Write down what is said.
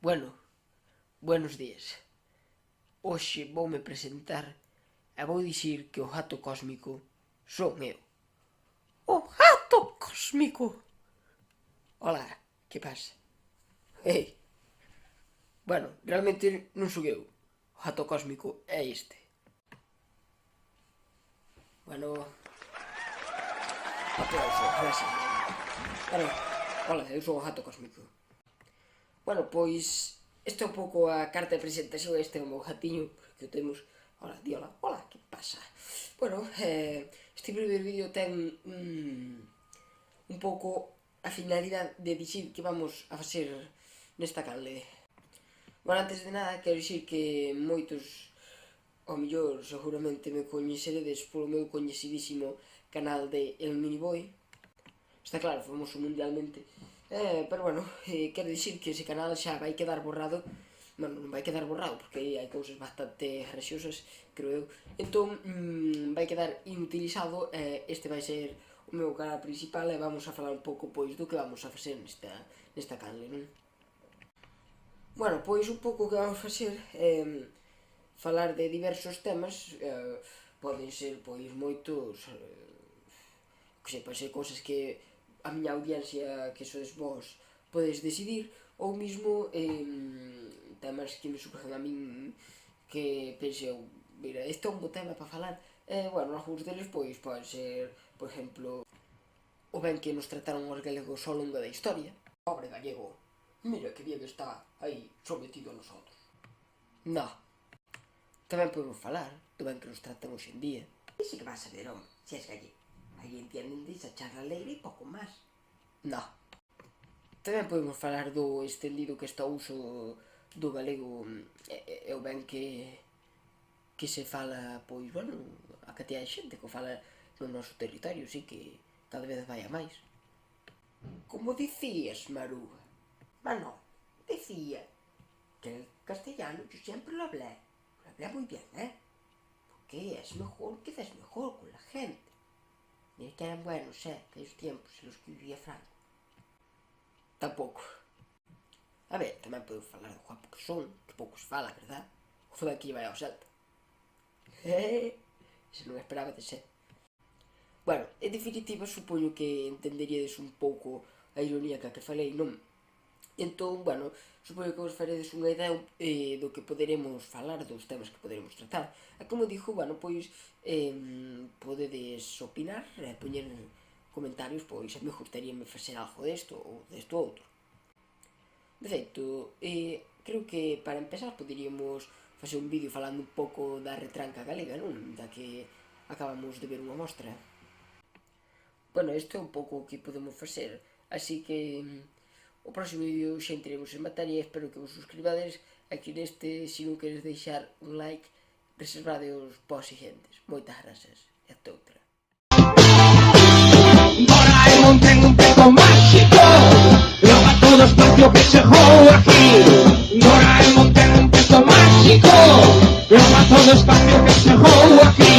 Bueno, buenos días. Hoxe voume presentar e vou dicir que o gato cósmico son eu. O gato cósmico! Ola, que pasa? Ei. Bueno, realmente non son eu. O gato cósmico é este. Bueno... Aplauso, gracias. Bueno, hola, eu son o gato cósmico. Bueno, pois... Este é un pouco a carta de presentación. Este é o meu gatiño que o temos. Hola, di hola. Hola, que pasa? Bueno, este primeiro vídeo ten un pouco a finalidade de dicir que vamos a facer nesta canle. Bueno, antes de nada, quero dicir que moitos, ao mellor, seguramente me coñeceredes polo meu coñecidísimo canal de El Miniboy. Está claro, famoso mundialmente. Pero bueno, quero dicir que ese canal xa vai quedar borrado. Bueno, non vai quedar borrado porque hai cousas bastante graciosas, creo eu. Entón, vai quedar inutilizado. Este vai ser o meu canal principal e vamos a falar un pouco pois do que vamos a facer nesta canle, non? Bueno, pois un pouco o que vamos a facer é falar de diversos temas. Poden ser pois moitos, que sei, poden ser cousas que a miña audiencia, que sois vos, podes decidir, ou mesmo temas que me surgen a min, que pense eu, mira, este é un bo tema para falar. Bueno, algúns deles pois poden ser, por exemplo, o ben que nos trataron os galegos ao longo da historia. Pobre gallego, mira que bien está aí sometido a nosotros. No. Tamén podemos falar do ben que nos tratan hoxe en día. E si que vas a ver, home, se és gallego. Aí entienden desa charraleira e pouco máis. No. Tamén podemos falar do extendido que está o uso do galego e o ben que se fala, pois, bueno, a cantidad de xente que o fala no noso territorio, sí que cada vez vai a máis. Como dicías, Maruga? Mano, decía que el castellano yo siempre lo hablé muy bien, porque es mejor, quizás mejor con la gente. Mira que eran buenos, aquellos tiempos en los que vivía Franco. Tampouco. A ver, tamén podemos falar do guapo que son, que pouco se fala, verdad? O foda que vai ao Celta. Se non esperaba de ser. Bueno, en definitiva, supoño que entenderíades un pouco a ironía que falei, non? Entón, bueno, supoño que vos faredes unha idea do que poderemos falar, dos temas que poderemos tratar. E como dixo, bueno, pois, podedes opinar, poñer comentarios, pois, a mí gustaríame facer algo desto ou desto outro. De feito, creo que para empezar poderíamos facer un vídeo falando un pouco da retranca galega, non? Da que acabamos de ver unha mostra. Bueno, isto é un pouco o que podemos facer, así que... O próximo vídeo xa entremos en materia e espero que vos suscribades. Aquí neste, se non queres deixar un like, reservadeos para os siguientes. Moitas grazas e ata outra. Doraemon ten un peto máxico, roba todo espacio que se joga aquí. Doraemon ten un peto máxico, roba todo espacio que se joga aquí.